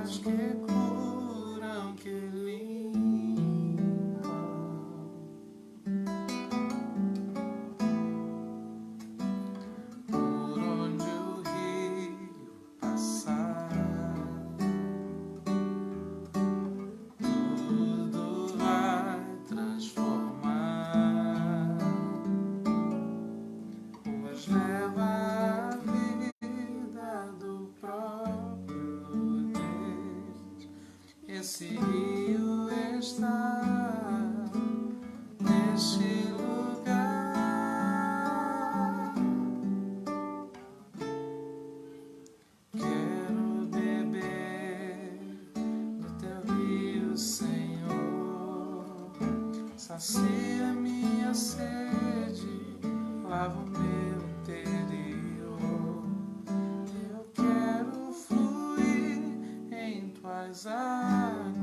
águas que curam, que limpam. Por onde o rio passar, tudo vai transformar, pois leva a vida do próprio Deus. Esse rio está neste lugar. Quero beber do teu rio, Senhor. Sacia minha sede, lava o meu interior. Eu quero fluir em tuas águas.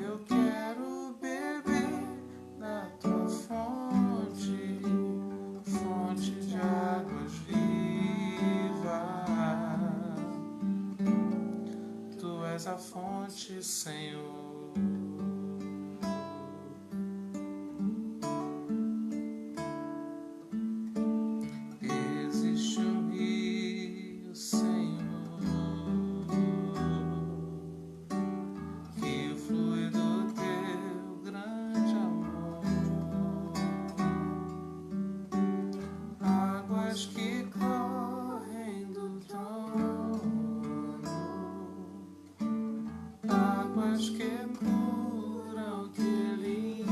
Eu quero beber da tua fonte, fonte de águas vivas. Tu és a fonte, Senhor. Existe um rio, Senhor, que flui do teu grande amor. Águas que correm do trono, águas que curam, que limpam.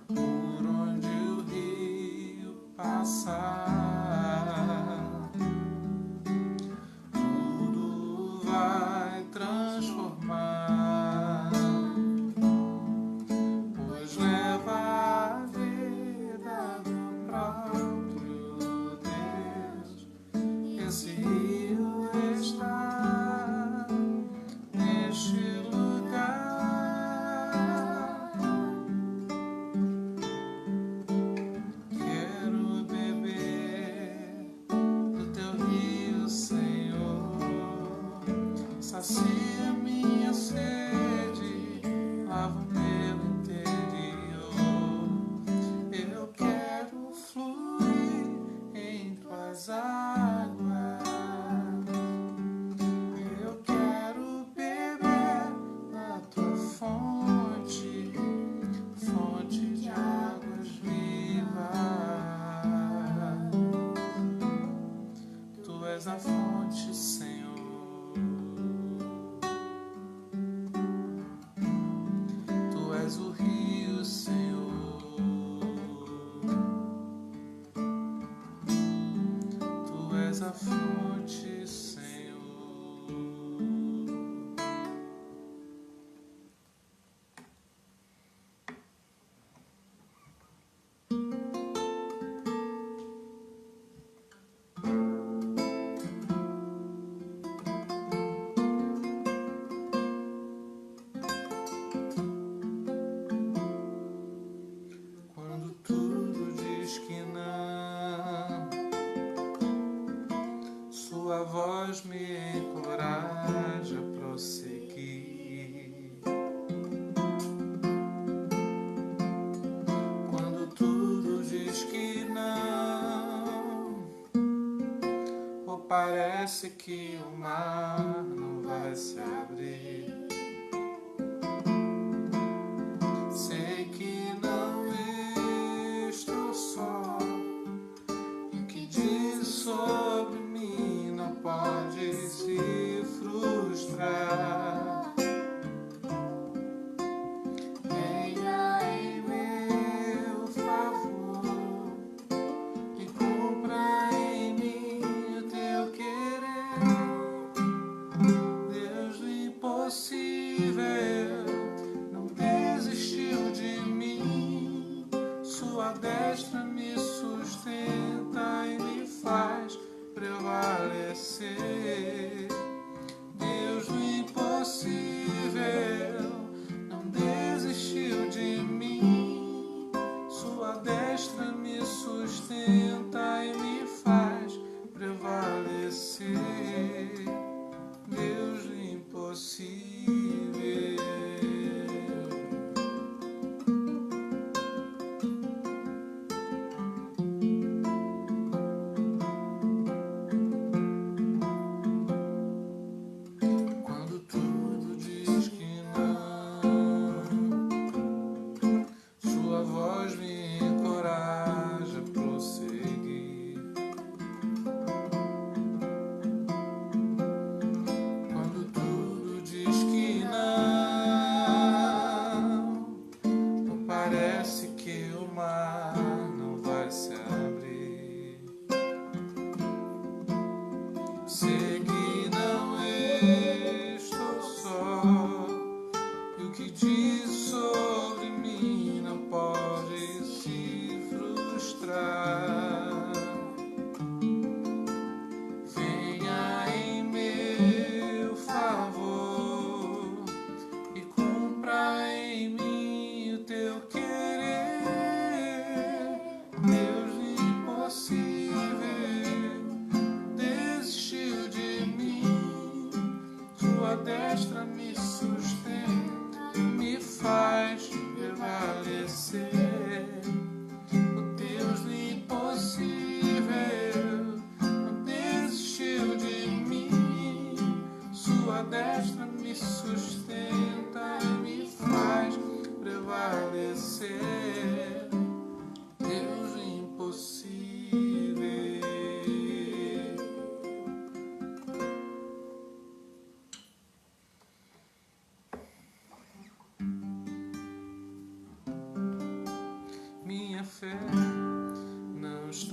Por onde o rio passar, tudo vai transformar, pois leva a vida do próprio Deus. Esse rio está neste lugar. Quero beber do teu rio, Senhor. Sacia minha sede, lava o meu interior. Eu quero fluir em tuas águas. Eu quero beber da tua fonte, fonte de águas vivas. Tu és a fonte, Senhor. Tu és o rio, Senhor. Tu és a fonte, Senhor. Quando tudo diz que não, sua voz me encoraja a prosseguir. Quando tudo diz que não, ou parece que o mar não vai se abrir, sei que não estou só, e o que diz sobre mim não pode se frustrar. Venha em meu favor e cumpra em mim o teu querer, Deus do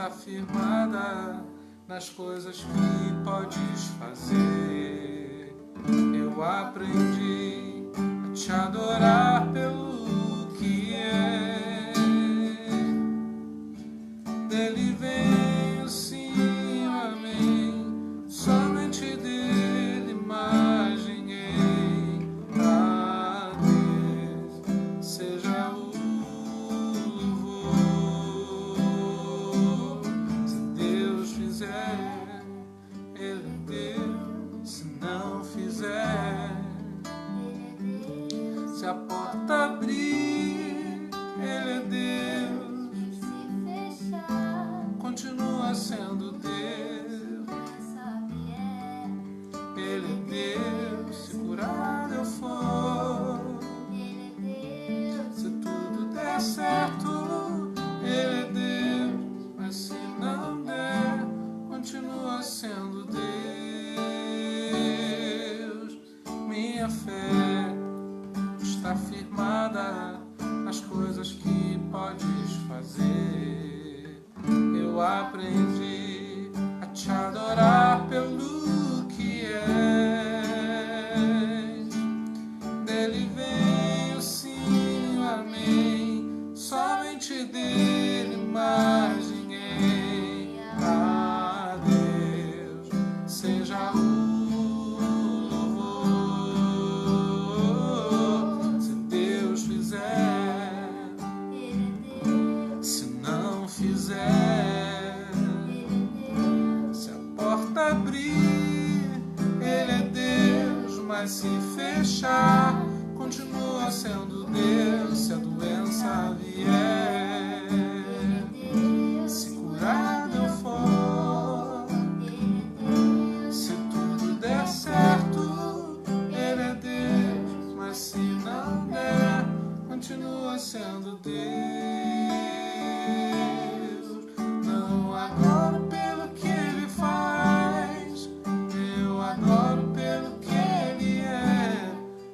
está firmada nas coisas que podes fazer. Eu aprendi a te adorar pelo que é. Dele vem o sim, o amém, somente dele mais ninguém. A Deus seja o louvor. Se Deus fizer, Ele é Deus. Se não fizer, se a porta abrir, Ele é Deus. Continua sendo Deus. Ele é Deus. Se curado eu for, se tudo der certo, Ele é Deus. Mas se não der, continua sendo Deus. Minha fé está firmada nas coisas que podes fazer. Eu aprendi a te adorar pelo que és. Dele vem o sim, o amém, somente dele mais ninguém. A Deus seja o louvor. Se Deus fizer, se não fizer, se a porta abrir, Ele é Deus. Mas se fechar, continua sendo Deus. Se a doença vier, se curado eu for, se tudo der certo, Ele é Deus. Mas se não der, continua sendo Deus. Não adoro pelo que Ele faz, eu adoro pelo que Ele é.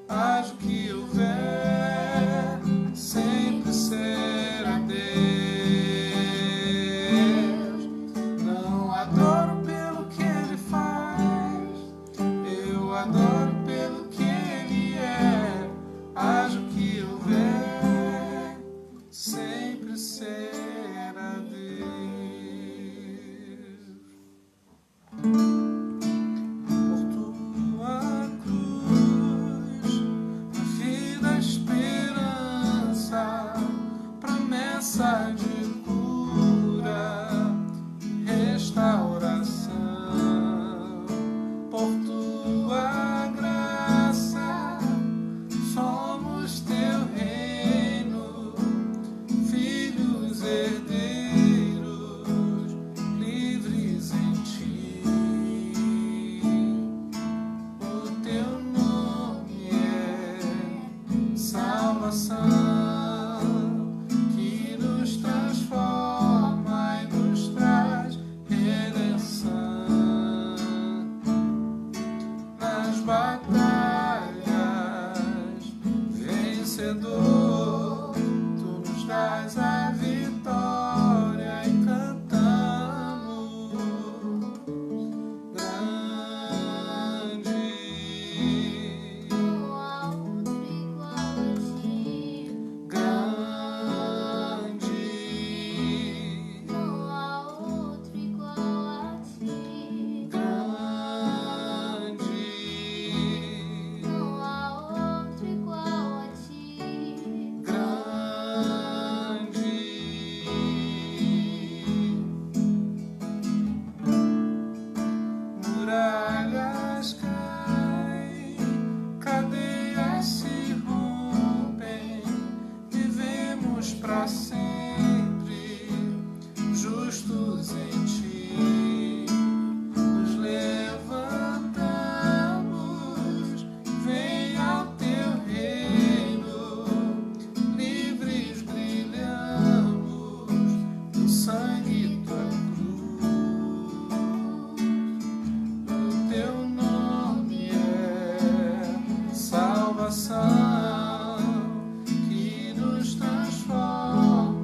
Haja o que houver, sempre será Deus. Não adoro pelo que Ele faz, eu adoro pelo que Ele é. Haja o que houver, sempre será Deus. Por tua cruz, a vida, a esperança, promessa de cura, restauração. Por tua graça, somos teu reino, filhos herdeiros, livres em ti. O teu nome é salvação, que nos transforma e nos traz redenção. Nas batalhas, vencedor, tu nos dás a vitória e cantamos grande, Não há outro igual a ti. grande, Não há outro igual a ti. grande, Não há outro igual a ti. grande. Muralhas caem, cadeias se rompem, vivemos para sempre, justos em ti. Nos levantamos, vem ao teu reino, livres brilhamos no sangue tua cruz. O teu nome é salvação, que nos transforma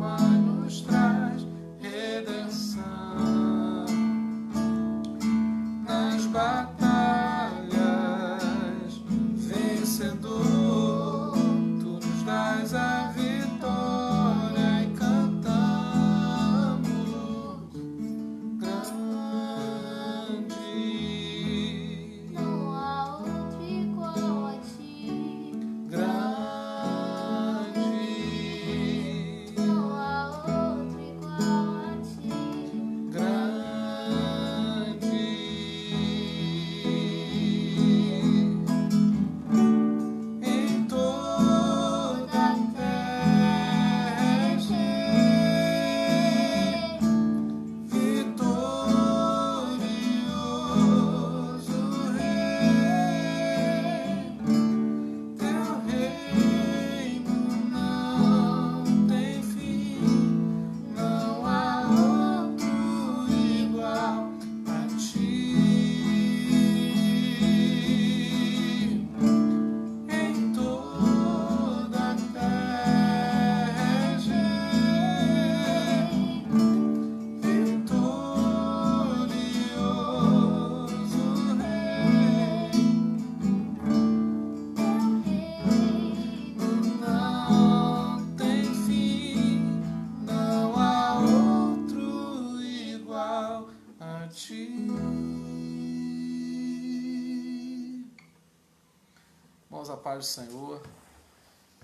paz do Senhor.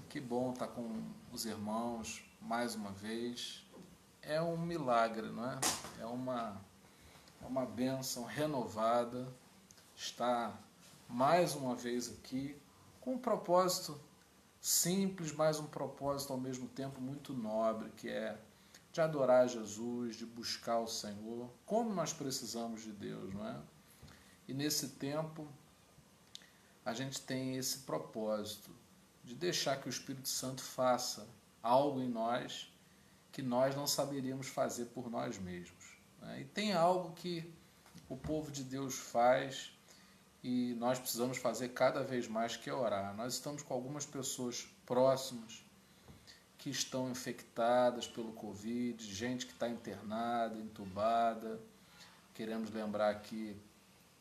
Que bom estar com os irmãos mais uma vez. É um milagre, não é? É uma bênção renovada estar mais uma vez aqui com um propósito simples, mas um propósito ao mesmo tempo muito nobre, que é de adorar Jesus, de buscar o Senhor, como nós precisamos de Deus, não é? E nesse tempo a gente tem esse propósito de deixar que o Espírito Santo faça algo em nós que nós não saberíamos fazer por nós mesmos, né? E tem algo que o povo de Deus faz e nós precisamos fazer cada vez mais, que é orar. Nós estamos com algumas pessoas próximas que estão infectadas pelo Covid, gente que está internada, entubada. Queremos lembrar aqui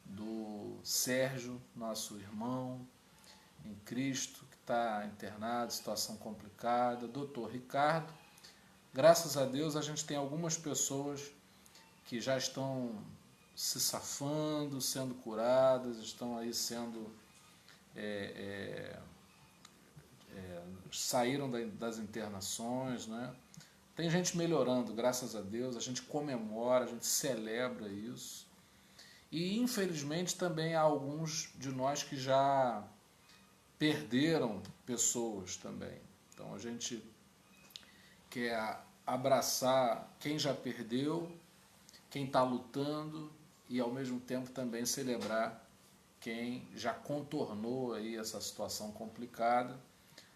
do Sérgio, nosso irmão em Cristo, que está internado, situação complicada, doutor Ricardo. Graças a Deus a gente tem algumas pessoas que já estão se safando, sendo curadas, estão aí sendo saíram das internações, né? Tem gente melhorando, graças a Deus, a gente comemora, a gente celebra isso. E infelizmente também há alguns de nós que já perderam pessoas também. Então a gente quer abraçar quem já perdeu, quem está lutando, e ao mesmo tempo também celebrar quem já contornou aí essa situação complicada.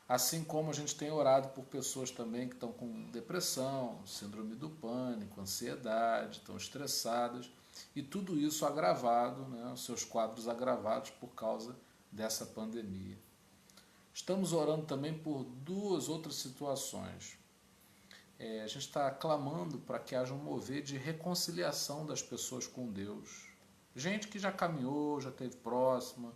Assim como a gente tem orado por pessoas também que estão com depressão, síndrome do pânico, ansiedade, estão estressadas, e tudo isso agravado, né, os seus quadros agravados por causa dessa pandemia. Estamos orando também por duas outras situações. A gente está clamando para que haja um mover de reconciliação das pessoas com Deus. Gente que já caminhou, já esteve próxima,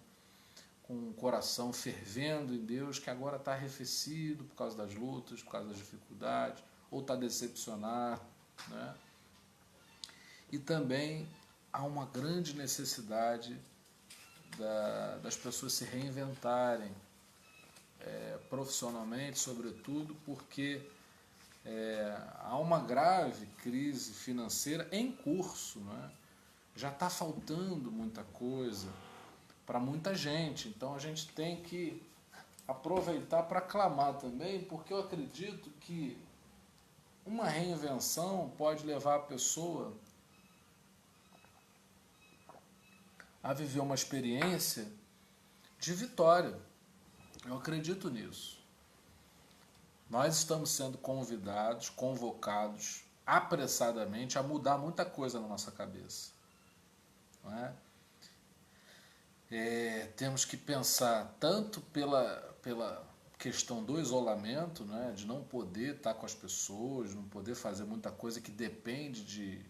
com o coração fervendo em Deus, que agora está arrefecido por causa das lutas, por causa das dificuldades, ou está decepcionado, né? E também há uma grande necessidade das pessoas se reinventarem, profissionalmente, sobretudo, porque há uma grave crise financeira em curso, né? Já está faltando muita coisa para muita gente, então a gente tem que aproveitar para clamar também, porque eu acredito que uma reinvenção pode levar a pessoa a viver uma experiência de vitória. Eu acredito nisso. Nós estamos sendo convidados, convocados apressadamente a mudar muita coisa na nossa cabeça, não é? Temos que pensar tanto pela questão do isolamento, né, de não poder estar com as pessoas, não poder fazer muita coisa que depende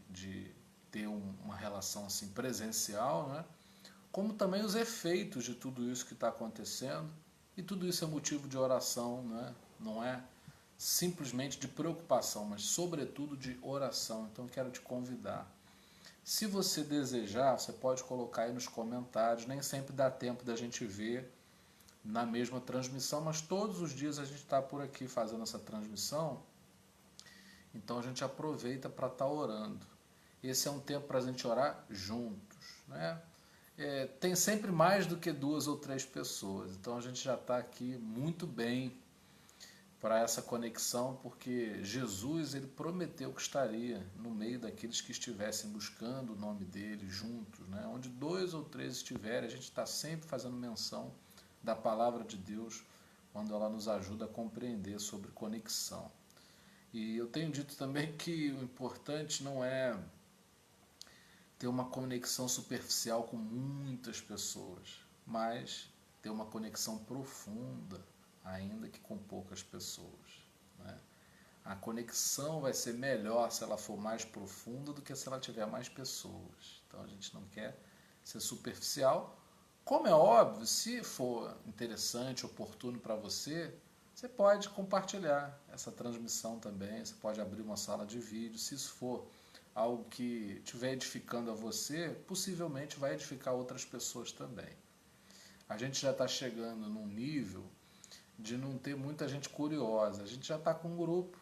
de ter uma relação assim presencial, né, como também os efeitos de tudo isso que está acontecendo, e tudo isso é motivo de oração, né, não é simplesmente de preocupação, mas sobretudo de oração. Então quero te convidar. Se você desejar, você pode colocar aí nos comentários, nem sempre dá tempo da gente ver na mesma transmissão, mas todos os dias a gente está por aqui fazendo essa transmissão, então a gente aproveita para estar orando. Esse é um tempo para a gente orar juntos, né? Tem sempre mais do que 2 ou 3 pessoas, então a gente já está aqui muito bem para essa conexão, porque Jesus, ele prometeu que estaria no meio daqueles que estivessem buscando o nome dele juntos, né? Onde 2 ou 3 estiverem, a gente está sempre fazendo menção da palavra de Deus, quando ela nos ajuda a compreender sobre conexão. E eu tenho dito também que o importante não é ter uma conexão superficial com muitas pessoas, mas ter uma conexão profunda, ainda que com poucas pessoas, né? A conexão vai ser melhor se ela for mais profunda do que se ela tiver mais pessoas. Então a gente não quer ser superficial. Como é óbvio, se for interessante, oportuno para você, você pode compartilhar essa transmissão também, você pode abrir uma sala de vídeo. Se isso for algo que estiver edificando a você, possivelmente vai edificar outras pessoas também. A gente já está chegando num nível de não ter muita gente curiosa. A gente já está com um grupo,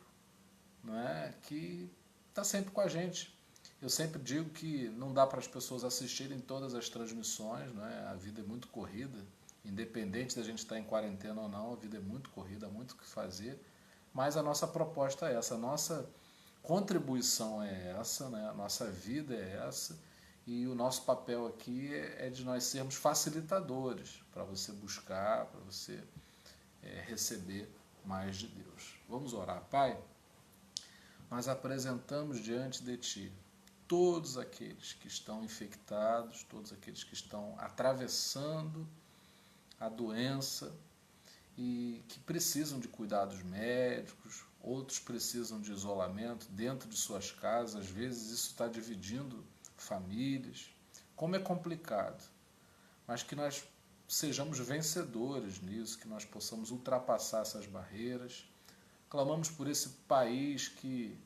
não é, que está sempre com a gente. Eu sempre digo que não dá para as pessoas assistirem todas as transmissões, não é? A vida é muito corrida, independente da gente estar em quarentena ou não, a vida é muito corrida, há muito o que fazer, mas a nossa proposta é essa, a nossa contribuição é essa, né? A nossa vida é essa, e o nosso papel aqui é de nós sermos facilitadores para você buscar, para você receber mais de Deus. Vamos orar. Pai, nós apresentamos diante de Ti todos aqueles que estão infectados, todos aqueles que estão atravessando a doença e que precisam de cuidados médicos, outros precisam de isolamento dentro de suas casas, às vezes isso está dividindo famílias. Como é complicado, mas que nós sejamos vencedores nisso, que nós possamos ultrapassar essas barreiras. Clamamos por esse país que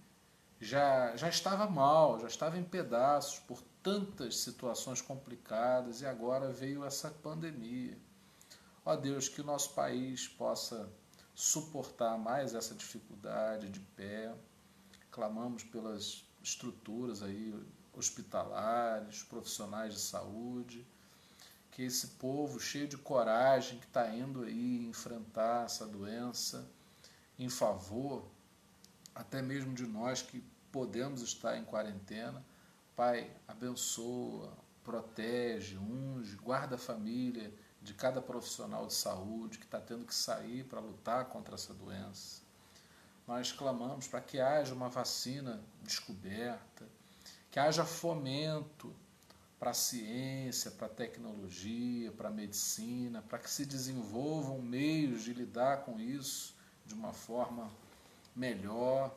já estava mal, já estava em pedaços por tantas situações complicadas e agora veio essa pandemia. Ó Deus, que o nosso país possa suportar mais essa dificuldade de pé. Clamamos pelas estruturas aí hospitalares, profissionais de saúde, que esse povo cheio de coragem que está indo aí enfrentar essa doença em favor até mesmo de nós que podemos estar em quarentena. Pai, abençoa, protege, unge, guarda a família de cada profissional de saúde que está tendo que sair para lutar contra essa doença. Nós clamamos para que haja uma vacina descoberta, que haja fomento para a ciência, para a tecnologia, para a medicina, para que se desenvolvam meios de lidar com isso de uma forma melhor,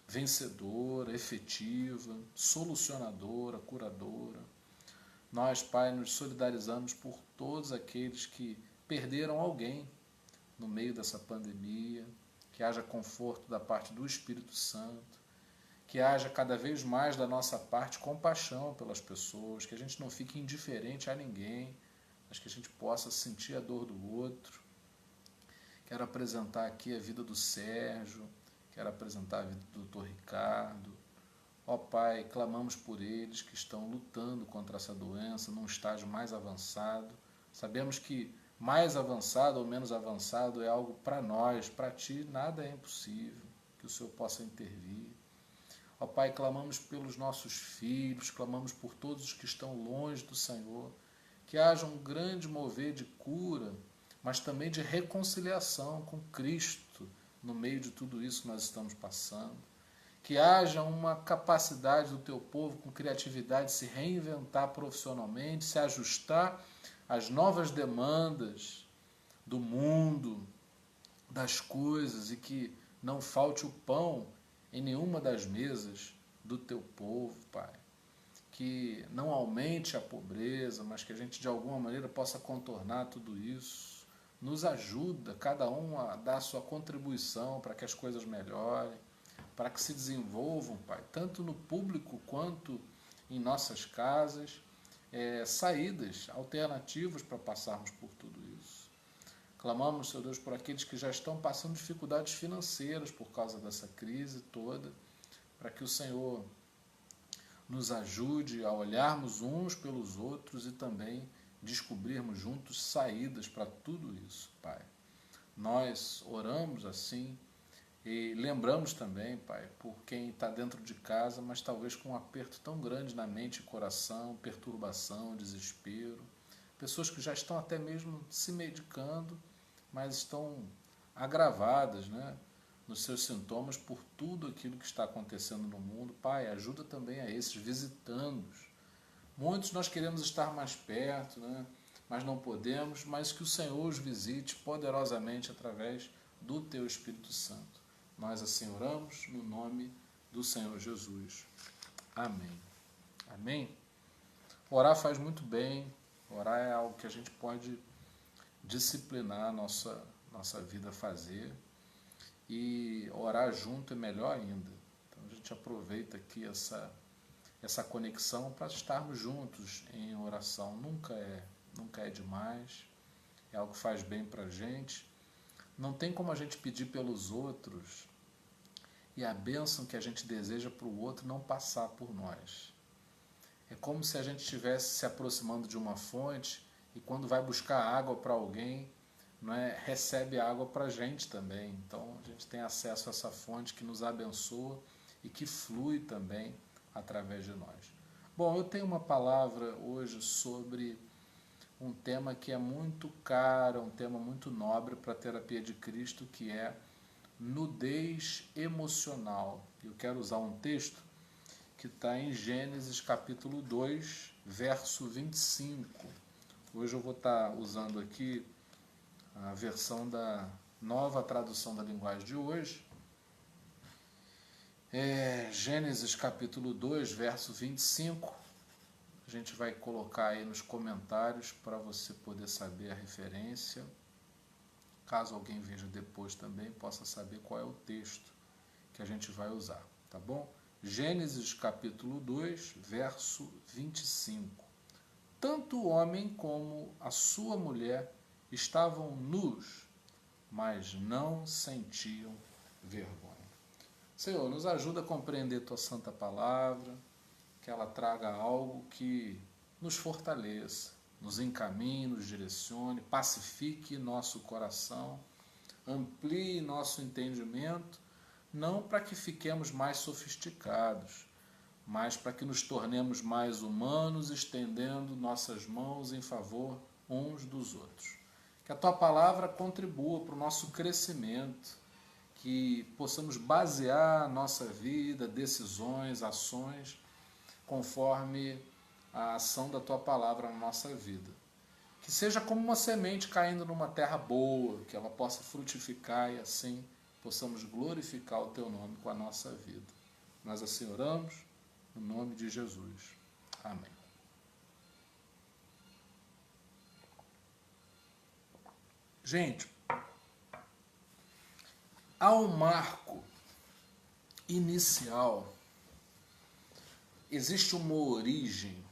vencedora, efetiva, solucionadora, curadora. Nós, Pai, nos solidarizamos por todos aqueles que perderam alguém no meio dessa pandemia, que haja conforto da parte do Espírito Santo, que haja cada vez mais da nossa parte compaixão pelas pessoas, que a gente não fique indiferente a ninguém, mas que a gente possa sentir a dor do outro. Quero apresentar aqui a vida do Sérgio, quero apresentar a vida do Dr. Ricardo. Ó Pai, clamamos por eles que estão lutando contra essa doença num estágio mais avançado. Sabemos que mais avançado ou menos avançado é algo para nós, para Ti nada é impossível, que o Senhor possa intervir. Ó Pai, clamamos pelos nossos filhos, clamamos por todos os que estão longe do Senhor, que haja um grande mover de cura, mas também de reconciliação com Cristo no meio de tudo isso que nós estamos passando. Que haja uma capacidade do Teu povo com criatividade de se reinventar profissionalmente, se ajustar às novas demandas do mundo, das coisas, e que não falte o pão em nenhuma das mesas do Teu povo, Pai. Que não aumente a pobreza, mas que a gente de alguma maneira possa contornar tudo isso. Nos ajuda, cada um a dar a sua contribuição para que as coisas melhorem, para que se desenvolvam, Pai, tanto no público quanto em nossas casas, saídas alternativas para passarmos por tudo isso. Clamamos, Senhor Deus, por aqueles que já estão passando dificuldades financeiras por causa dessa crise toda, para que o Senhor nos ajude a olharmos uns pelos outros e também descobrirmos juntos saídas para tudo isso, Pai. Nós oramos assim e lembramos também, Pai, por quem está dentro de casa, mas talvez com um aperto tão grande na mente e coração, perturbação, desespero. Pessoas que já estão até mesmo se medicando, mas estão agravadas, né, nos seus sintomas por tudo aquilo que está acontecendo no mundo. Pai, ajuda também a esses, visitando-os. Muitos nós queremos estar mais perto, né, mas não podemos, mas que o Senhor os visite poderosamente através do Teu Espírito Santo. Nós assim oramos no nome do Senhor Jesus. Amém. Amém? Orar faz muito bem. Orar é algo que a gente pode disciplinar a nossa vida a fazer. E orar junto é melhor ainda. Então a gente aproveita aqui essa conexão para estarmos juntos em oração. Nunca é demais. é algo que faz bem para a gente. Não tem como a gente pedir pelos outros e a bênção que a gente deseja para o outro não passar por nós. É como se a gente estivesse se aproximando de uma fonte e quando vai buscar água para alguém, não é, recebe água para a gente também. Então a gente tem acesso a essa fonte que nos abençoa e que flui também através de nós. Bom, eu tenho uma palavra hoje sobre um tema que é muito caro, um tema muito nobre para a terapia de Cristo, que é nudez emocional. Eu quero usar um texto que está em Gênesis capítulo 2, verso 25. Hoje eu vou estar usando aqui a versão da nova tradução da linguagem de hoje. Gênesis capítulo 2, verso 25. A gente vai colocar aí nos comentários para você poder saber a referência. Caso alguém veja depois também, possa saber qual é o texto que a gente vai usar, tá bom? Gênesis capítulo 2, verso 25. Tanto o homem como a sua mulher estavam nus, mas não sentiam vergonha. Senhor, nos ajuda a compreender Tua santa palavra, que ela traga algo que nos fortaleça, nos encaminhe, nos direcione, pacifique nosso coração, amplie nosso entendimento, não para que fiquemos mais sofisticados, mas para que nos tornemos mais humanos, estendendo nossas mãos em favor uns dos outros. Que a Tua palavra contribua para o nosso crescimento, que possamos basear nossa vida, decisões, ações, conforme a ação da Tua palavra na nossa vida. Que seja como uma semente caindo numa terra boa, que ela possa frutificar e assim possamos glorificar o Teu nome com a nossa vida. Nós assim oramos, no nome de Jesus. Amém. Gente, há um marco inicial, existe uma origem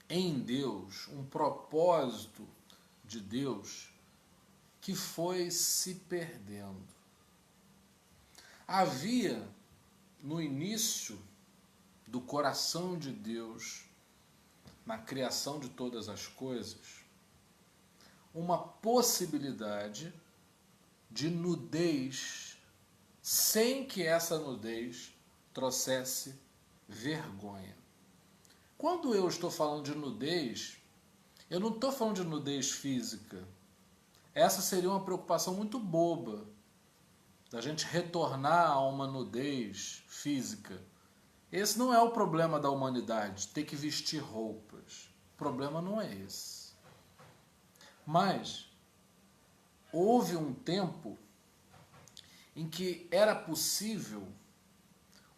em Deus, um propósito de Deus que foi se perdendo. Havia no início do coração de Deus, na criação de todas as coisas, uma possibilidade de nudez, sem que essa nudez trouxesse vergonha. Quando eu estou falando de nudez, eu não estou falando de nudez física. Essa seria uma preocupação muito boba, da gente retornar a uma nudez física. Esse não é o problema da humanidade, ter que vestir roupas. O problema não é esse. Mas houve um tempo em que era possível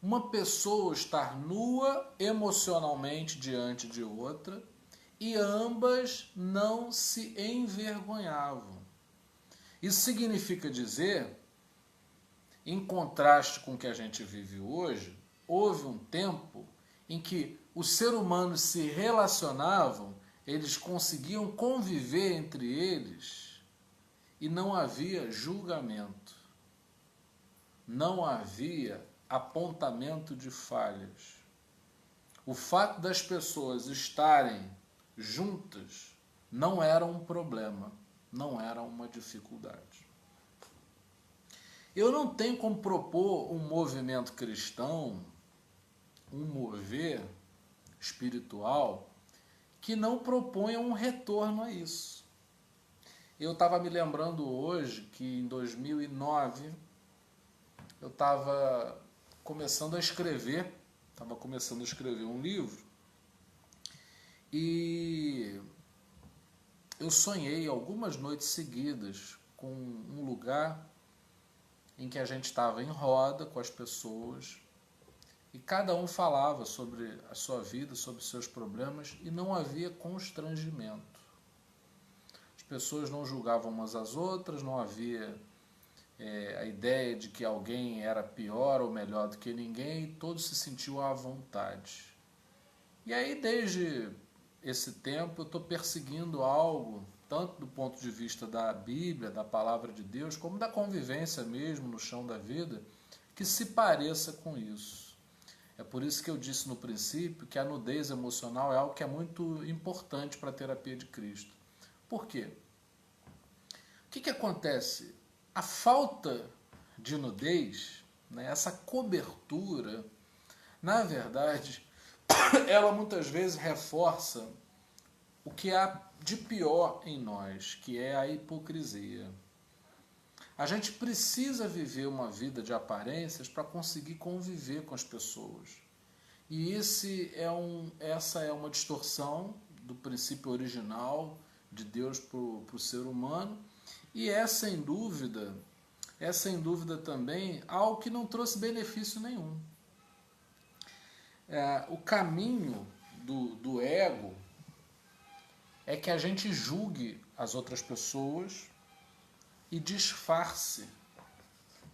uma pessoa estar nua emocionalmente diante de outra e ambas não se envergonhavam. Isso significa dizer, em contraste com o que a gente vive hoje, houve um tempo em que os seres humanos se relacionavam, eles conseguiam conviver entre eles e não havia julgamento, não havia apontamento de falhas. O fato das pessoas estarem juntas não era um problema, não era uma dificuldade. Eu não tenho como propor um movimento cristão, um mover espiritual, que não proponha um retorno a isso. Eu estava me lembrando hoje que em 2009 eu estava começando a escrever um livro e eu sonhei algumas noites seguidas com um lugar em que a gente estava em roda com as pessoas e cada um falava sobre a sua vida, sobre os seus problemas e não havia constrangimento. As pessoas não julgavam umas às outras, não havia a ideia de que alguém era pior ou melhor do que ninguém e todos se sentiam à vontade. E aí, desde esse tempo, eu estou perseguindo algo tanto do ponto de vista da Bíblia, da palavra de Deus, como da convivência mesmo no chão da vida, que se pareça com isso. É por isso que eu disse no princípio que a nudez emocional é algo que é muito importante para a terapia de Cristo. Por quê? O que acontece? A falta de nudez, né, essa cobertura, na verdade, ela muitas vezes reforça o que há de pior em nós, que é a hipocrisia. A gente precisa viver uma vida de aparências para conseguir conviver com as pessoas. E essa é uma distorção do princípio original de Deus para o ser humano, e é sem dúvida também algo que não trouxe benefício nenhum. O caminho do ego é que a gente julgue as outras pessoas e disfarce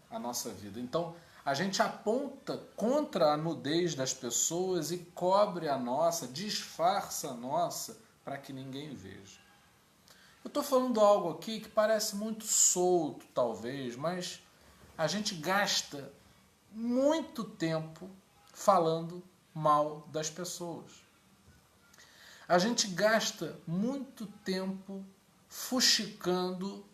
a nossa vida. Então, a gente aponta contra a nudez das pessoas e cobre a nossa, disfarça a nossa, para que ninguém veja. Eu estou falando algo aqui que parece muito solto, talvez, mas a gente gasta muito tempo falando mal das pessoas. A gente gasta muito tempo fuxicando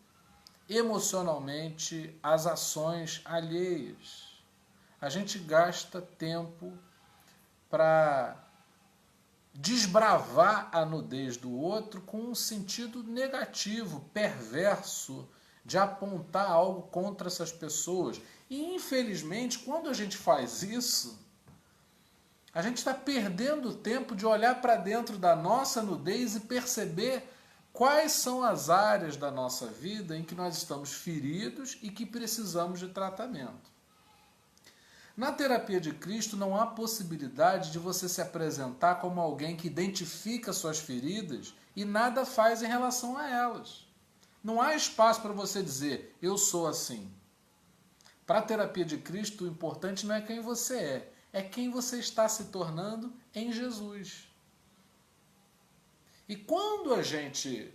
emocionalmente as ações alheias. A gente gasta tempo para desbravar a nudez do outro com um sentido negativo, perverso, de apontar algo contra essas pessoas. E, infelizmente, quando a gente faz isso, a gente está perdendo o tempo de olhar para dentro da nossa nudez e perceber quais são as áreas da nossa vida em que nós estamos feridos e que precisamos de tratamento. Na terapia de Cristo não há possibilidade de você se apresentar como alguém que identifica suas feridas e nada faz em relação a elas. Não há espaço para você dizer, eu sou assim. Para a terapia de Cristo, o importante não é quem você é quem você está se tornando em Jesus. E quando a gente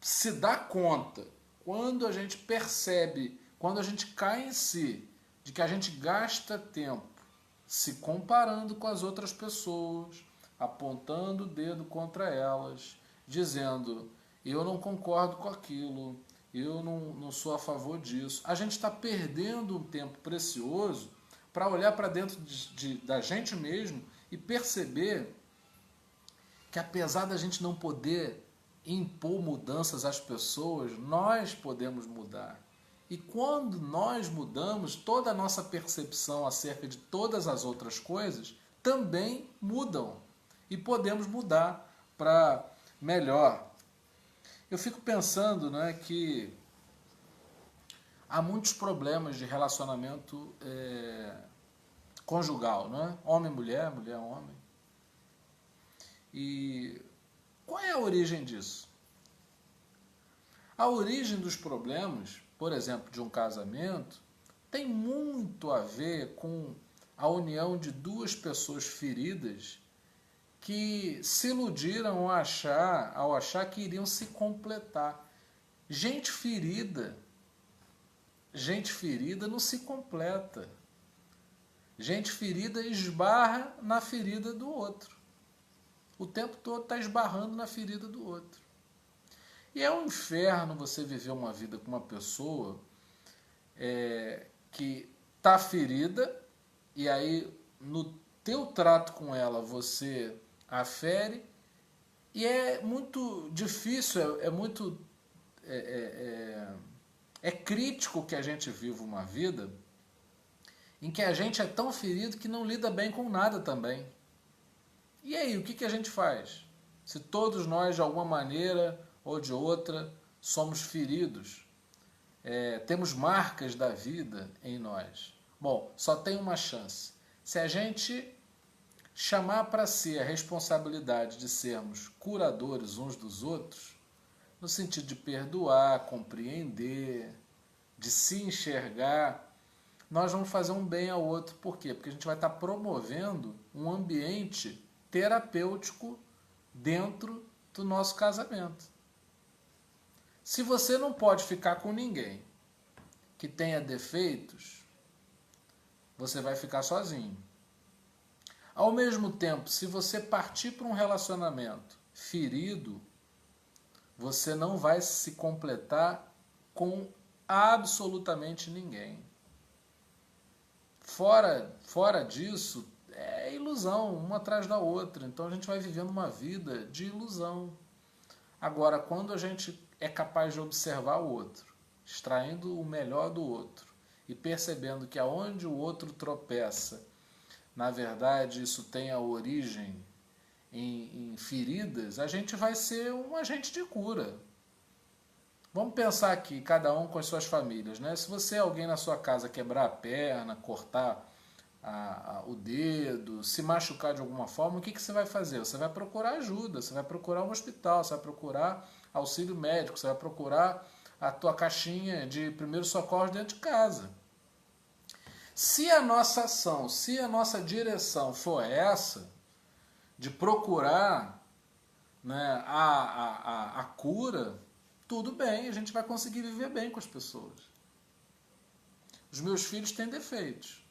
se dá conta, quando a gente percebe, quando a gente cai em si, de que a gente gasta tempo se comparando com as outras pessoas, apontando o dedo contra elas, dizendo, eu não concordo com aquilo, eu não sou a favor disso. A gente está perdendo um tempo precioso para olhar para dentro da gente mesmo e perceber que apesar da gente não poder impor mudanças às pessoas, nós podemos mudar. E quando nós mudamos, toda a nossa percepção acerca de todas as outras coisas também mudam. E podemos mudar para melhor. Eu fico pensando, né, que há muitos problemas de relacionamento conjugal, né? Homem-mulher, mulher-homem. E qual é a origem disso? A origem dos problemas, por exemplo, de um casamento, tem muito a ver com a união de duas pessoas feridas que se iludiram ao achar que iriam se completar. Gente ferida não se completa. Gente ferida esbarra na ferida do outro. O tempo todo está esbarrando na ferida do outro. E é um inferno você viver uma vida com uma pessoa que está ferida, e aí no teu trato com ela você a fere, e é muito difícil, é crítico que a gente viva uma vida em que a gente é tão ferido que não lida bem com nada também. E aí, o que a gente faz? Se todos nós, de alguma maneira ou de outra, somos feridos, temos marcas da vida em nós. Bom, só tem uma chance. Se a gente chamar para si a responsabilidade de sermos curadores uns dos outros, no sentido de perdoar, compreender, de se enxergar, nós vamos fazer um bem ao outro. Por quê? Porque a gente vai estar promovendo um ambiente terapêutico dentro do nosso casamento. Se você não pode ficar com ninguém que tenha defeitos, você vai ficar sozinho. Ao mesmo tempo, se você partir para um relacionamento ferido, você não vai se completar com absolutamente ninguém. Fora disso, é ilusão, uma atrás da outra. Então a gente vai vivendo uma vida de ilusão. Agora, quando a gente é capaz de observar o outro, extraindo o melhor do outro e percebendo que aonde o outro tropeça, na verdade isso tem a origem em feridas, a gente vai ser um agente de cura. Vamos pensar aqui, cada um com as suas famílias, né? Se você, alguém na sua casa, quebrar a perna, cortar o dedo, se machucar de alguma forma, o que você vai fazer? Você vai procurar ajuda, você vai procurar um hospital, você vai procurar auxílio médico, você vai procurar a tua caixinha de primeiros socorros dentro de casa. Se a nossa ação, se a nossa direção for essa, de procurar, né, a cura, tudo bem, a gente vai conseguir viver bem com as pessoas. Os meus filhos têm defeitos.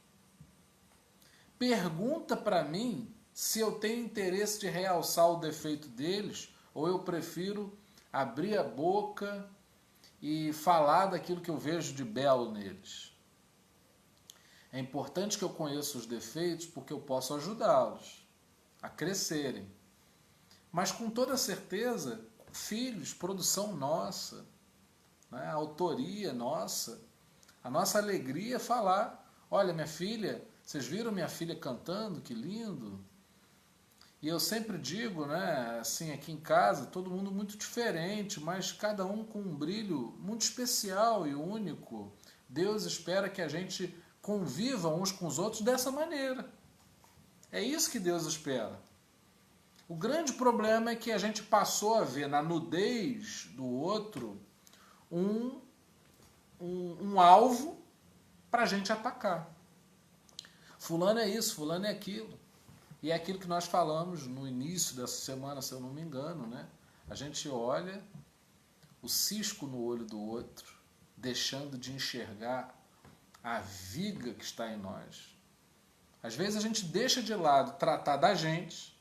Pergunta para mim se eu tenho interesse de realçar o defeito deles ou eu prefiro abrir a boca e falar daquilo que eu vejo de belo neles. É importante que eu conheça os defeitos porque eu posso ajudá-los a crescerem. Mas com toda certeza, filhos, produção nossa, né, autoria nossa, a nossa alegria é falar, olha minha filha, vocês viram minha filha cantando, que lindo? E eu sempre digo, né, assim, aqui em casa, todo mundo muito diferente, mas cada um com um brilho muito especial e único. Deus espera que a gente conviva uns com os outros dessa maneira. É isso que Deus espera. O grande problema é que a gente passou a ver na nudez do outro um alvo para a gente atacar. Fulano é isso, fulano é aquilo. E é aquilo que nós falamos no início dessa semana, se eu não me engano, né? A gente olha o cisco no olho do outro, deixando de enxergar a viga que está em nós. Às vezes a gente deixa de lado tratar da gente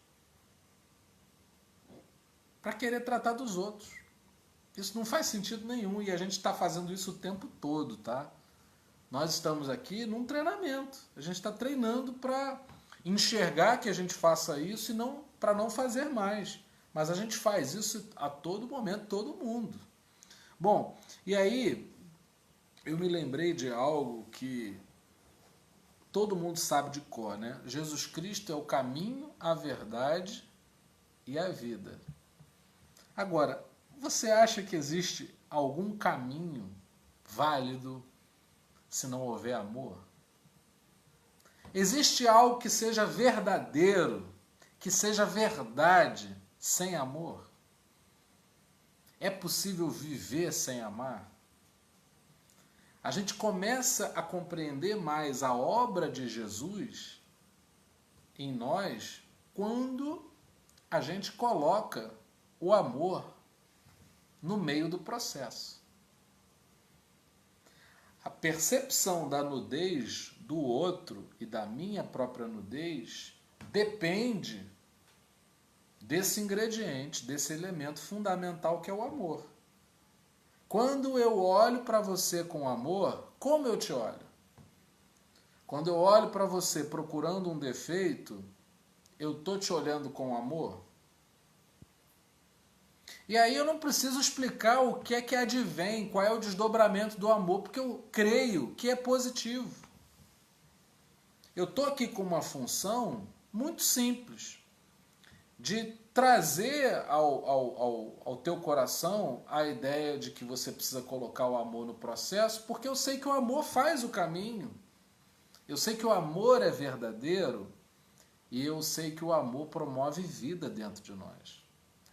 para querer tratar dos outros. Isso não faz sentido nenhum e a gente está fazendo isso o tempo todo, tá? Nós estamos aqui num treinamento. A gente está treinando para enxergar que a gente faça isso e não para não fazer mais. Mas a gente faz isso a todo momento, todo mundo. Bom, e aí eu me lembrei de algo que todo mundo sabe de cor, né? Jesus Cristo é o caminho, a verdade e a vida. Agora, você acha que existe algum caminho válido se não houver amor? Existe algo que seja verdadeiro, que seja verdade, sem amor? É possível viver sem amar? A gente começa a compreender mais a obra de Jesus em nós quando a gente coloca o amor no meio do processo. A percepção da nudez do outro e da minha própria nudez depende desse ingrediente, desse elemento fundamental que é o amor. Quando eu olho para você com amor, como eu te olho? Quando eu olho para você procurando um defeito, eu estou te olhando com amor? E aí eu não preciso explicar o que é advém, qual é o desdobramento do amor, porque eu creio que é positivo. Eu estou aqui com uma função muito simples, de trazer ao teu coração a ideia de que você precisa colocar o amor no processo, porque eu sei que o amor faz o caminho. Eu sei que o amor é verdadeiro e eu sei que o amor promove vida dentro de nós.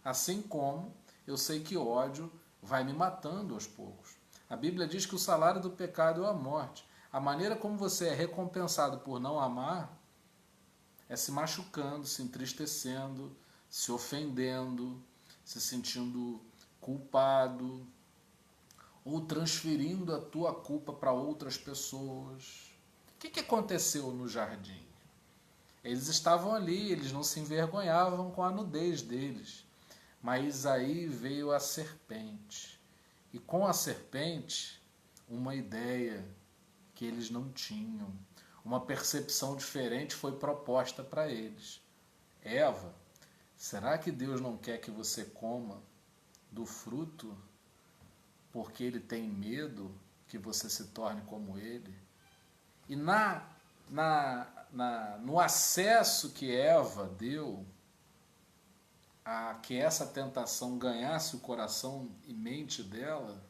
Assim como eu sei que ódio vai me matando aos poucos. A Bíblia diz que o salário do pecado é a morte. A maneira como você é recompensado por não amar é se machucando, se entristecendo, se ofendendo, se sentindo culpado. ou transferindo a tua culpa para outras pessoas. O que aconteceu no jardim? Eles estavam ali, eles não se envergonhavam com a nudez deles. Mas aí veio a serpente. E com a serpente, uma ideia que eles não tinham. Uma percepção diferente foi proposta para eles. Eva, será que Deus não quer que você coma do fruto porque Ele tem medo que você se torne como Ele? E no acesso que Eva deu a que essa tentação ganhasse o coração e mente dela,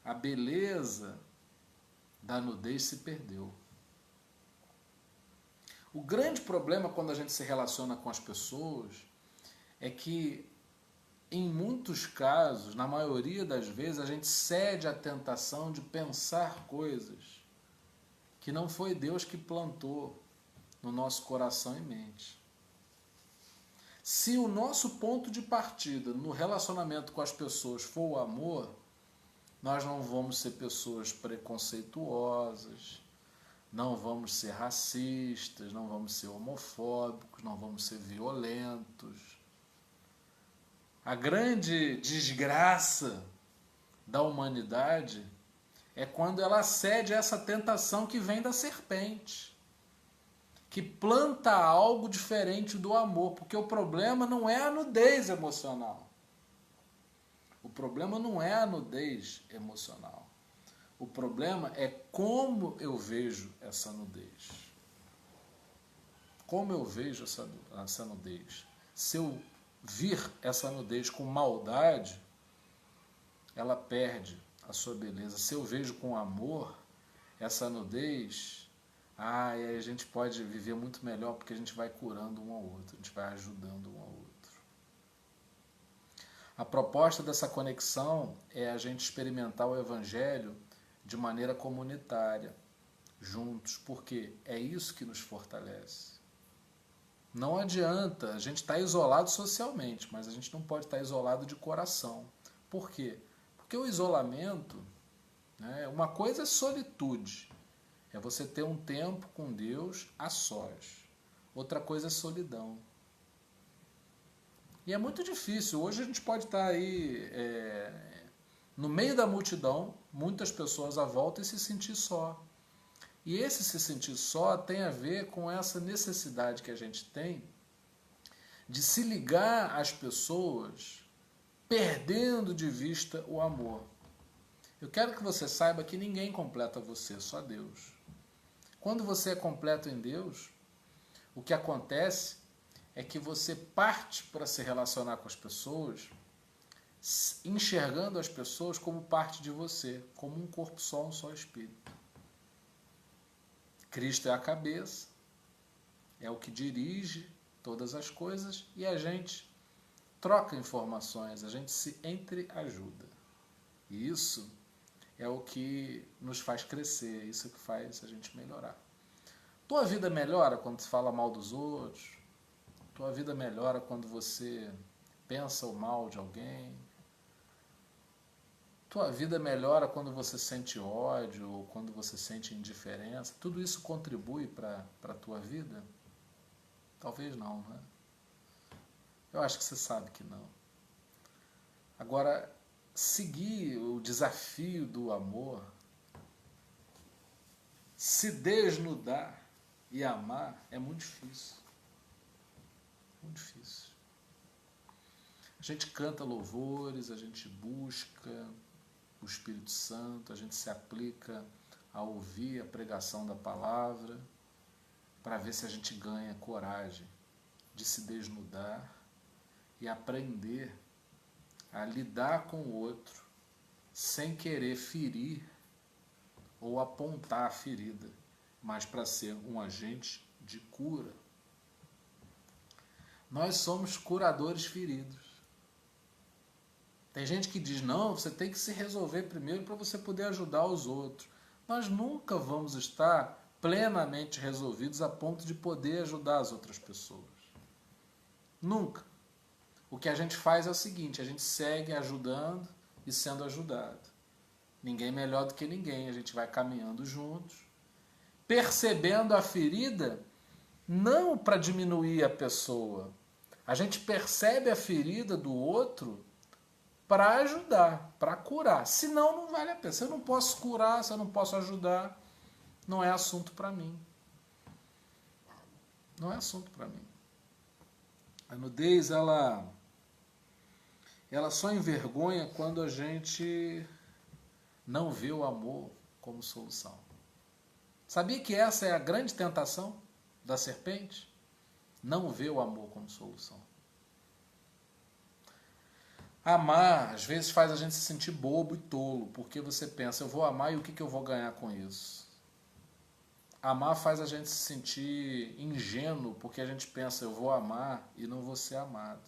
a beleza da nudez se perdeu. O grande problema quando a gente se relaciona com as pessoas é que, em muitos casos, na maioria das vezes, a gente cede à tentação de pensar coisas que não foi Deus que plantou no nosso coração e mente. Se o nosso ponto de partida no relacionamento com as pessoas for o amor, nós não vamos ser pessoas preconceituosas, não vamos ser racistas, não vamos ser homofóbicos, não vamos ser violentos. A grande desgraça da humanidade é quando ela cede a essa tentação que vem da serpente, que planta algo diferente do amor, porque o problema não é a nudez emocional. O problema não é a nudez emocional. O problema é como eu vejo essa nudez. Como eu vejo essa nudez. Se eu vir essa nudez com maldade, ela perde a sua beleza. Se eu vejo com amor essa nudez, e aí a gente pode viver muito melhor porque a gente vai curando um ao outro, a gente vai ajudando um ao outro. A proposta dessa conexão é a gente experimentar o Evangelho de maneira comunitária, juntos, porque é isso que nos fortalece. Não adianta, a gente está isolado socialmente, mas a gente não pode estar isolado de coração. Por quê? Porque o isolamento, né, uma coisa é solitude, é você ter um tempo com Deus a sós. Outra coisa é solidão. E é muito difícil. Hoje a gente pode estar aí no meio da multidão, muitas pessoas à volta, e se sentir só. E esse se sentir só tem a ver com essa necessidade que a gente tem de se ligar às pessoas perdendo de vista o amor. Eu quero que você saiba que ninguém completa você, só Deus. Quando você é completo em Deus, o que acontece é que você parte para se relacionar com as pessoas, enxergando as pessoas como parte de você, como um corpo só, um só espírito. Cristo é a cabeça, é o que dirige todas as coisas e a gente troca informações, a gente se entreajuda. E isso é o que nos faz crescer, isso que faz a gente melhorar. Tua vida melhora quando você fala mal dos outros, tua vida melhora quando você pensa o mal de alguém, tua vida melhora quando você sente ódio ou quando você sente indiferença. Tudo isso contribui para a tua vida? Talvez não, né? Eu acho que você sabe que não. Agora, seguir o desafio do amor, se desnudar e amar é muito difícil. Muito difícil. A gente canta louvores, a gente busca o Espírito Santo, a gente se aplica a ouvir a pregação da palavra para ver se a gente ganha coragem de se desnudar e aprender a lidar com o outro sem querer ferir ou apontar a ferida, mas para ser um agente de cura. Nós somos curadores feridos. Tem gente que diz, não, você tem que se resolver primeiro para você poder ajudar os outros. Nós nunca vamos estar plenamente resolvidos a ponto de poder ajudar as outras pessoas. Nunca. O que a gente faz é o seguinte, a gente segue ajudando, e sendo ajudado. Ninguém melhor do que ninguém, a gente vai caminhando juntos, percebendo a ferida, não para diminuir a pessoa. A gente percebe a ferida do outro para ajudar, para curar. Senão não vale a pena. Se eu não posso curar, se eu não posso ajudar, não é assunto para mim. Não é assunto para mim. A nudez, ela só envergonha quando a gente não vê o amor como solução. Sabia que essa é a grande tentação da serpente? Não ver o amor como solução. Amar, às vezes, faz a gente se sentir bobo e tolo, porque você pensa, eu vou amar e o que eu vou ganhar com isso? Amar faz a gente se sentir ingênuo, porque a gente pensa, eu vou amar e não vou ser amado.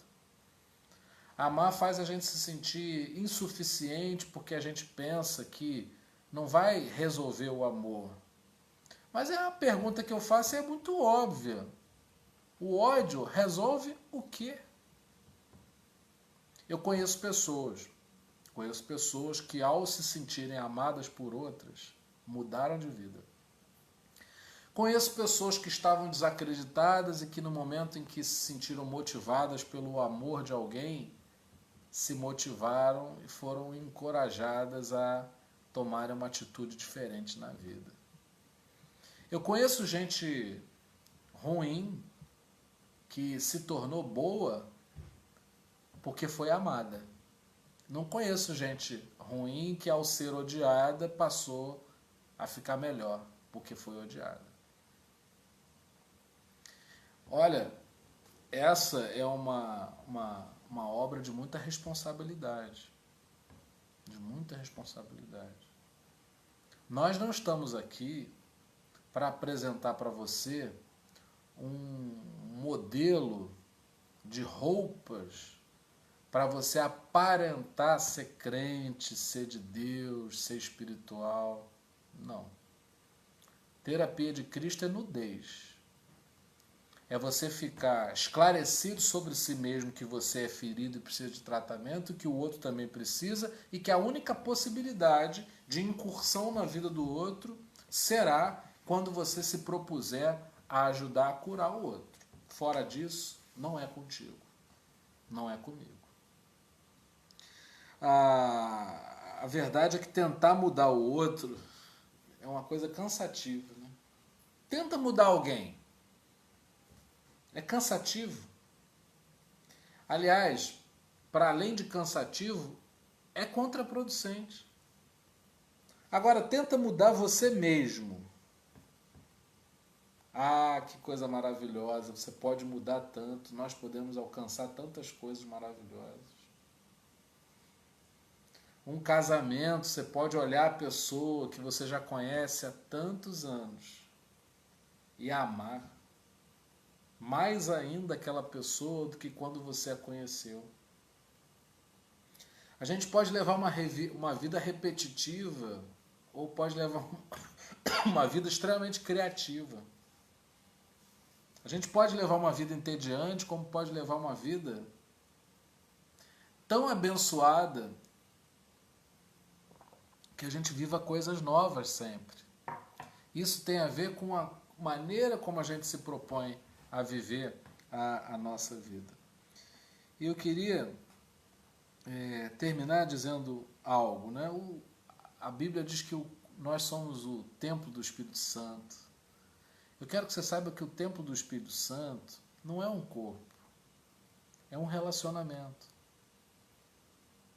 Amar faz a gente se sentir insuficiente, porque a gente pensa que não vai resolver o amor. Mas é uma pergunta que eu faço e é muito óbvia. O ódio resolve o quê? Eu conheço pessoas que ao se sentirem amadas por outras, mudaram de vida. Conheço pessoas que estavam desacreditadas e que no momento em que se sentiram motivadas pelo amor de alguém, se motivaram e foram encorajadas a tomarem uma atitude diferente na vida. Eu conheço gente ruim que se tornou boa porque foi amada. Não conheço gente ruim que ao ser odiada passou a ficar melhor porque foi odiada. Olha, essa é uma obra de muita responsabilidade. De muita responsabilidade. Nós não estamos aqui para apresentar para você um modelo de roupas para você aparentar ser crente, ser de Deus, ser espiritual. Não. Terapia de Cristo é nudez. É você ficar esclarecido sobre si mesmo que você é ferido e precisa de tratamento, que o outro também precisa e que a única possibilidade de incursão na vida do outro será quando você se propuser a ajudar a curar o outro. Fora disso, não é contigo. Não é comigo. A verdade é que tentar mudar o outro é uma coisa cansativa, né? Tenta mudar alguém. É cansativo. Aliás, para além de cansativo, é contraproducente. Agora, tenta mudar você mesmo. Ah, que coisa maravilhosa. Você pode mudar tanto. Nós podemos alcançar tantas coisas maravilhosas. Um casamento, você pode olhar a pessoa que você já conhece há tantos anos e amar mais ainda aquela pessoa do que quando você a conheceu. A gente pode levar uma vida repetitiva ou pode levar uma vida extremamente criativa. A gente pode levar uma vida entediante, como pode levar uma vida tão abençoada que a gente viva coisas novas sempre. Isso tem a ver com a maneira como a gente se propõe a viver a nossa vida. E eu queria terminar dizendo algo, né? A Bíblia diz que nós somos o templo do Espírito Santo. Eu quero que você saiba que o templo do Espírito Santo não é um corpo, é um relacionamento.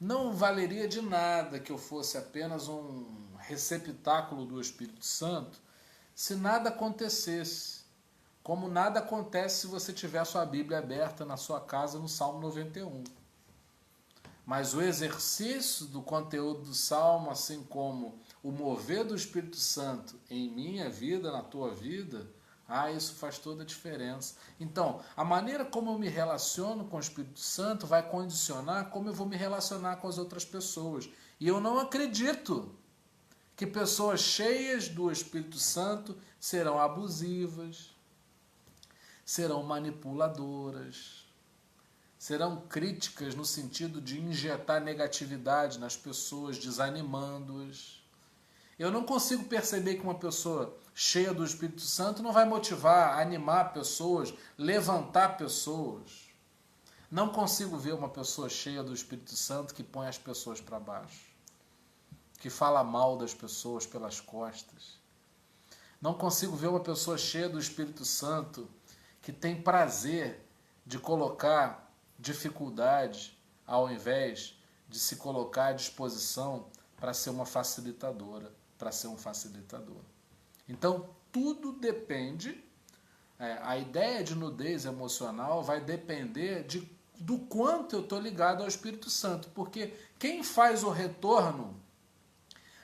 Não valeria de nada que eu fosse apenas um receptáculo do Espírito Santo se nada acontecesse. Como nada acontece se você tiver a sua Bíblia aberta na sua casa no Salmo 91. Mas o exercício do conteúdo do Salmo, assim como o mover do Espírito Santo em minha vida, na tua vida, isso faz toda a diferença. Então, a maneira como eu me relaciono com o Espírito Santo vai condicionar como eu vou me relacionar com as outras pessoas. E eu não acredito que pessoas cheias do Espírito Santo serão abusivas, serão manipuladoras, serão críticas no sentido de injetar negatividade nas pessoas, desanimando-as. Eu não consigo perceber que uma pessoa cheia do Espírito Santo não vai motivar, animar pessoas, levantar pessoas. Não consigo ver uma pessoa cheia do Espírito Santo que põe as pessoas para baixo, que fala mal das pessoas pelas costas. Não consigo ver uma pessoa cheia do Espírito Santo que tem prazer de colocar dificuldade ao invés de se colocar à disposição para ser uma facilitadora, para ser um facilitador. Então, tudo depende, a ideia de nudez emocional vai depender do quanto eu estou ligado ao Espírito Santo, porque quem faz o retorno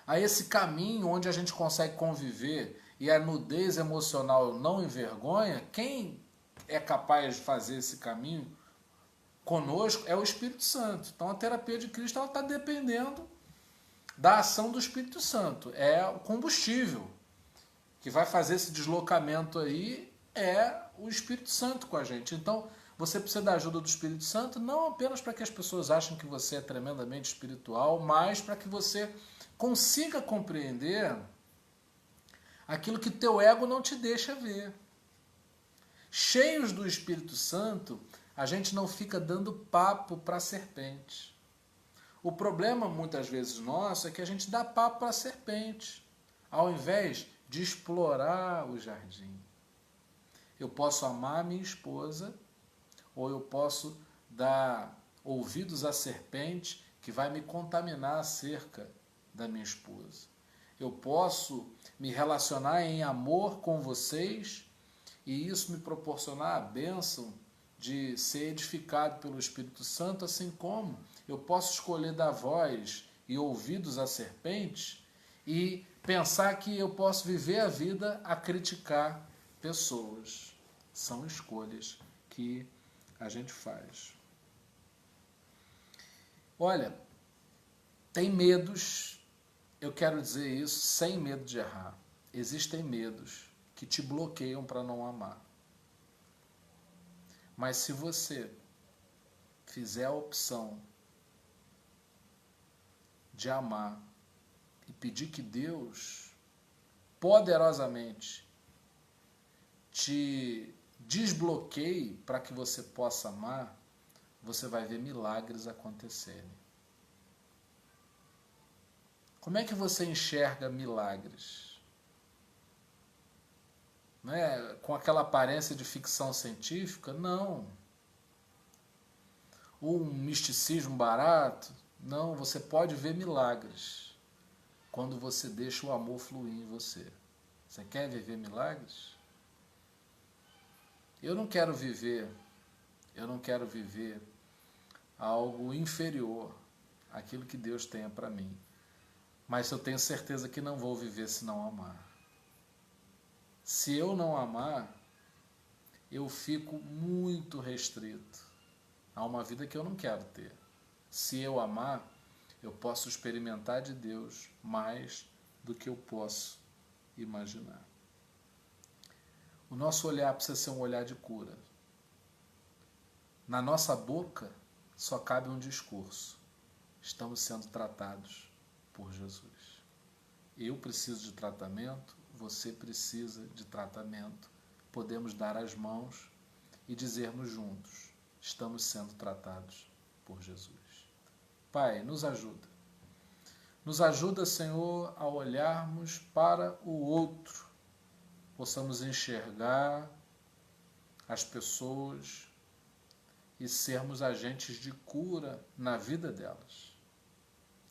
a esse caminho onde a gente consegue conviver e a nudez emocional não envergonha, quem é capaz de fazer esse caminho conosco é o Espírito Santo. Então a terapia de Cristo está dependendo da ação do Espírito Santo. É o combustível que vai fazer esse deslocamento aí, é o Espírito Santo com a gente. Então você precisa da ajuda do Espírito Santo, não apenas para que as pessoas achem que você é tremendamente espiritual, mas para que você consiga compreender aquilo que teu ego não te deixa ver. Cheios do Espírito Santo, a gente não fica dando papo para a serpente. O problema, muitas vezes, nosso, é que a gente dá papo para a serpente, ao invés de explorar o jardim. Eu posso amar a minha esposa, ou eu posso dar ouvidos à serpente que vai me contaminar acerca da minha esposa. Eu posso me relacionar em amor com vocês e isso me proporcionar a bênção de ser edificado pelo Espírito Santo, assim como eu posso escolher dar voz e ouvidos à serpente e pensar que eu posso viver a vida a criticar pessoas. São escolhas que a gente faz. Olha, tem medos, eu quero dizer isso sem medo de errar. Existem medos que te bloqueiam para não amar. Mas se você fizer a opção de amar e pedir que Deus poderosamente te desbloqueie para que você possa amar, você vai ver milagres acontecerem. Como é que você enxerga milagres? Não é com aquela aparência de ficção científica? Não. Ou um misticismo barato? Não, você pode ver milagres quando você deixa o amor fluir em você. Você quer viver milagres? Eu não quero viver algo inferior àquilo que Deus tenha para mim. Mas eu tenho certeza que não vou viver se não amar. Se eu não amar, eu fico muito restrito a uma vida que eu não quero ter. Se eu amar, eu posso experimentar de Deus mais do que eu posso imaginar. O nosso olhar precisa ser um olhar de cura. Na nossa boca só cabe um discurso. Estamos sendo tratados por Jesus. Eu preciso de tratamento, você precisa de tratamento. Podemos dar as mãos e dizermos juntos, estamos sendo tratados por Jesus. Pai, nos ajuda. Nos ajuda, Senhor, a olharmos para o outro. Possamos enxergar as pessoas e sermos agentes de cura na vida delas.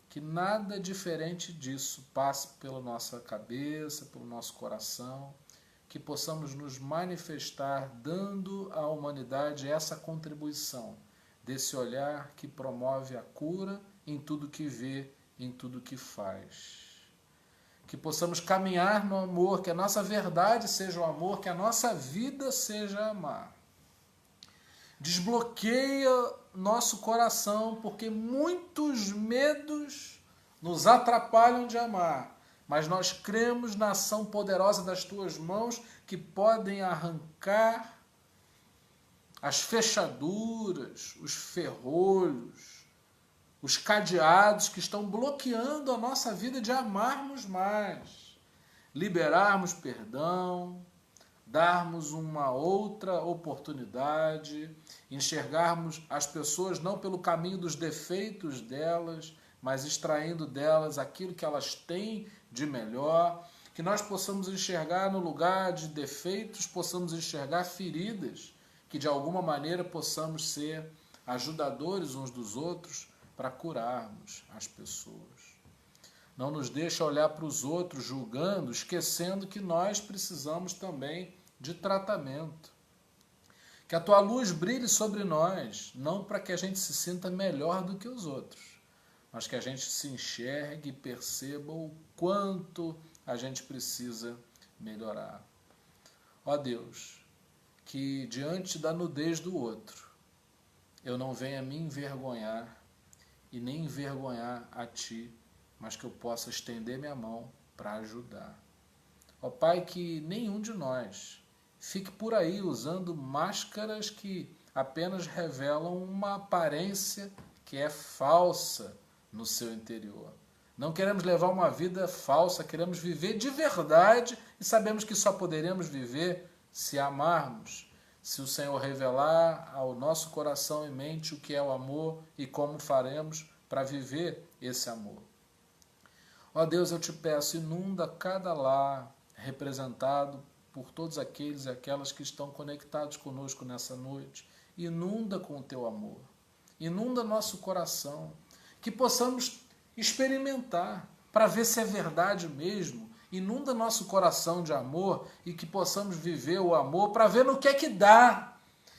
Que nada diferente disso passe pela nossa cabeça, pelo nosso coração, que possamos nos manifestar dando à humanidade essa contribuição, desse olhar que promove a cura em tudo que vê, em tudo que faz. Que possamos caminhar no amor, que a nossa verdade seja o amor, que a nossa vida seja amar. Desbloqueia nosso coração, porque muitos medos nos atrapalham de amar, mas nós cremos na ação poderosa das tuas mãos que podem arrancar as fechaduras, os ferrolhos, os cadeados que estão bloqueando a nossa vida de amarmos mais, liberarmos perdão, darmos uma outra oportunidade, enxergarmos as pessoas não pelo caminho dos defeitos delas, mas extraindo delas aquilo que elas têm de melhor, que nós possamos enxergar no lugar de defeitos, possamos enxergar feridas, que de alguma maneira possamos ser ajudadores uns dos outros para curarmos as pessoas. Não nos deixa olhar para os outros julgando, esquecendo que nós precisamos também de tratamento. Que a tua luz brilhe sobre nós, não para que a gente se sinta melhor do que os outros, mas que a gente se enxergue e perceba o quanto a gente precisa melhorar. Ó Deus, que diante da nudez do outro, eu não venha me envergonhar e nem envergonhar a Ti, mas que eu possa estender minha mão para ajudar. Ó Pai, que nenhum de nós fique por aí usando máscaras que apenas revelam uma aparência que é falsa no seu interior. Não queremos levar uma vida falsa, queremos viver de verdade e sabemos que só poderemos viver se amarmos, se o Senhor revelar ao nosso coração e mente o que é o amor e como faremos para viver esse amor. Ó Deus, eu te peço, inunda cada lar representado por todos aqueles e aquelas que estão conectados conosco nessa noite. Inunda com o teu amor. Inunda nosso coração. Que possamos experimentar para ver se é verdade mesmo. Inunda nosso coração de amor e que possamos viver o amor para ver no que é que dá.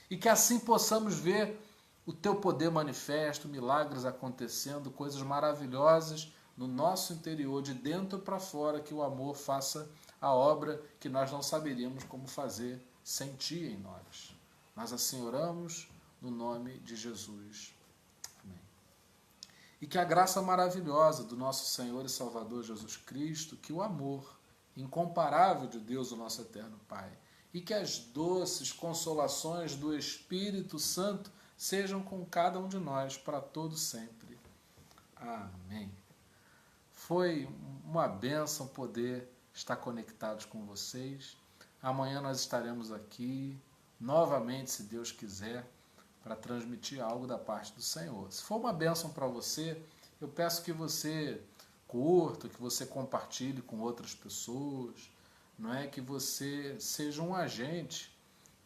E que assim possamos ver o teu poder manifesto, milagres acontecendo, coisas maravilhosas no nosso interior, de dentro para fora, que o amor faça a obra que nós não saberíamos como fazer sem Ti em nós. Nós assim oramos no nome de Jesus. Amém. E que a graça maravilhosa do nosso Senhor e Salvador Jesus Cristo, que o amor incomparável de Deus, o nosso eterno Pai, e que as doces consolações do Espírito Santo sejam com cada um de nós para todo sempre. Amém. Foi uma bênção poder estar conectados com vocês. Amanhã nós estaremos aqui novamente, se Deus quiser, para transmitir algo da parte do Senhor. Se for uma bênção para você, eu peço que você curta, que você compartilhe com outras pessoas, não é? Que você seja um agente,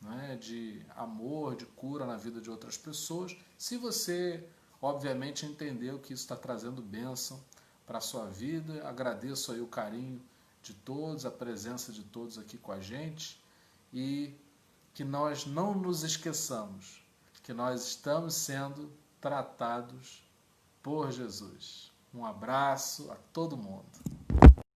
não é? De amor, de cura na vida de outras pessoas, se você, obviamente, entendeu que isso está trazendo bênção para a sua vida. Agradeço aí o carinho de todos, a presença de todos aqui com a gente, e que nós não nos esqueçamos que nós estamos sendo tratados por Jesus. Um abraço a todo mundo.